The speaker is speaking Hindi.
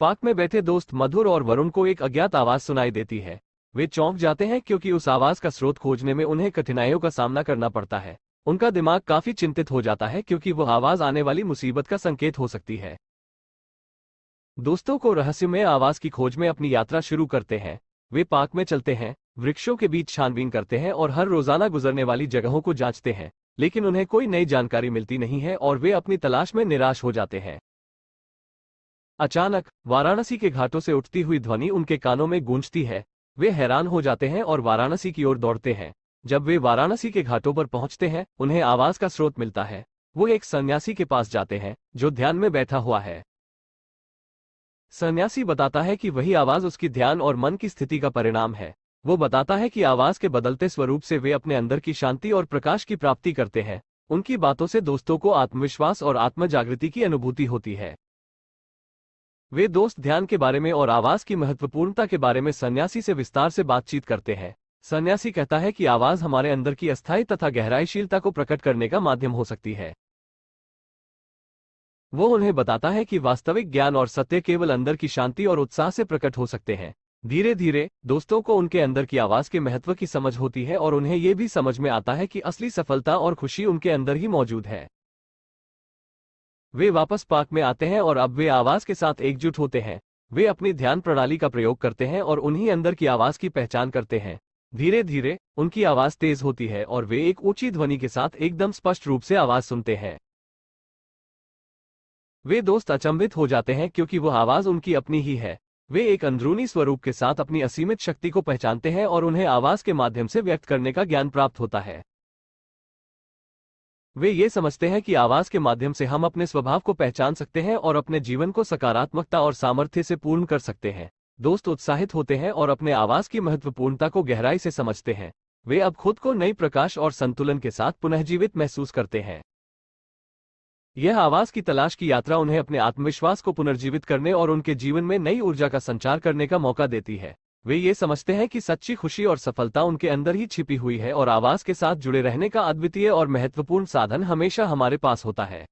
पार्क में बैठे दोस्त मधुर और वरुण को एक अज्ञात आवाज सुनाई देती है। वे चौंक जाते हैं क्योंकि उस आवाज का स्रोत खोजने में उन्हें कठिनाइयों का सामना करना पड़ता है। उनका दिमाग काफी चिंतित हो जाता है क्योंकि वह आवाज आने वाली मुसीबत का संकेत हो सकती है। दोस्तों को रहस्यमय आवाज की खोज में अपनी यात्रा शुरू करते हैं। वे पार्क में चलते हैं, वृक्षों के बीच छानबीन करते हैं और हर रोजाना गुजरने वाली जगहों को जांचते हैं, लेकिन उन्हें कोई नई जानकारी मिलती नहीं है और वे अपनी तलाश में निराश हो जाते हैं। अचानक वाराणसी के घाटों से उठती हुई ध्वनि उनके कानों में गूंजती है। वे हैरान हो जाते हैं और वाराणसी की ओर दौड़ते हैं। जब वे वाराणसी के घाटों पर पहुंचते हैं, उन्हें आवाज का स्रोत मिलता है। वो एक सन्यासी के पास जाते हैं जो ध्यान में बैठा हुआ है। सन्यासी बताता है कि वही आवाज उसकी ध्यान और मन की स्थिति का परिणाम है। वो बताता है कि आवाज के बदलते स्वरूप से वे अपने अंदर की शांति और प्रकाश की प्राप्ति करते हैं। उनकी बातों से दोस्तों को आत्मविश्वास और आत्म जागृति की अनुभूति होती है। वे दोस्त ध्यान के बारे में और आवाज की महत्वपूर्णता के बारे में सन्यासी से विस्तार से बातचीत करते हैं। सन्यासी कहता है कि आवाज हमारे अंदर की अस्थायी तथा गहराईशीलता को प्रकट करने का माध्यम हो सकती है। वो उन्हें बताता है कि वास्तविक ज्ञान और सत्य केवल अंदर की शांति और उत्साह से प्रकट हो सकते हैं। धीरे धीरे दोस्तों को उनके अंदर की आवाज के महत्व की समझ होती है और उन्हें यह भी समझ में आता है कि असली सफलता और खुशी उनके अंदर ही मौजूद है। वे वापस पार्क में आते हैं और अब वे आवाज के साथ एकजुट होते हैं। वे अपनी ध्यान प्रणाली का प्रयोग करते हैं और उन्हीं अंदर की आवाज की पहचान करते हैं। धीरे धीरे उनकी आवाज तेज होती है और वे एक ऊंची ध्वनि के साथ एकदम स्पष्ट रूप से आवाज सुनते हैं। वे दोस्त अचंभित हो जाते हैं क्योंकि वह आवाज उनकी अपनी ही है। वे एक अंदरूनी स्वरूप के साथ अपनी असीमित शक्ति को पहचानते हैं और उन्हें आवाज के माध्यम से व्यक्त करने का ज्ञान प्राप्त होता है। वे ये समझते हैं कि आवाज के माध्यम से हम अपने स्वभाव को पहचान सकते हैं और अपने जीवन को सकारात्मकता और सामर्थ्य से पूर्ण कर सकते हैं। दोस्त उत्साहित होते हैं और अपने आवाज की महत्वपूर्णता को गहराई से समझते हैं। वे अब खुद को नई प्रकाश और संतुलन के साथ पुनर्जीवित महसूस करते हैं। यह आवाज की तलाश की यात्रा उन्हें अपने आत्मविश्वास को पुनर्जीवित करने और उनके जीवन में नई ऊर्जा का संचार करने का मौका देती है। वे ये समझते हैं कि सच्ची खुशी और सफलता उनके अंदर ही छिपी हुई है और आवाज के साथ जुड़े रहने का अद्वितीय और महत्वपूर्ण साधन हमेशा हमारे पास होता है।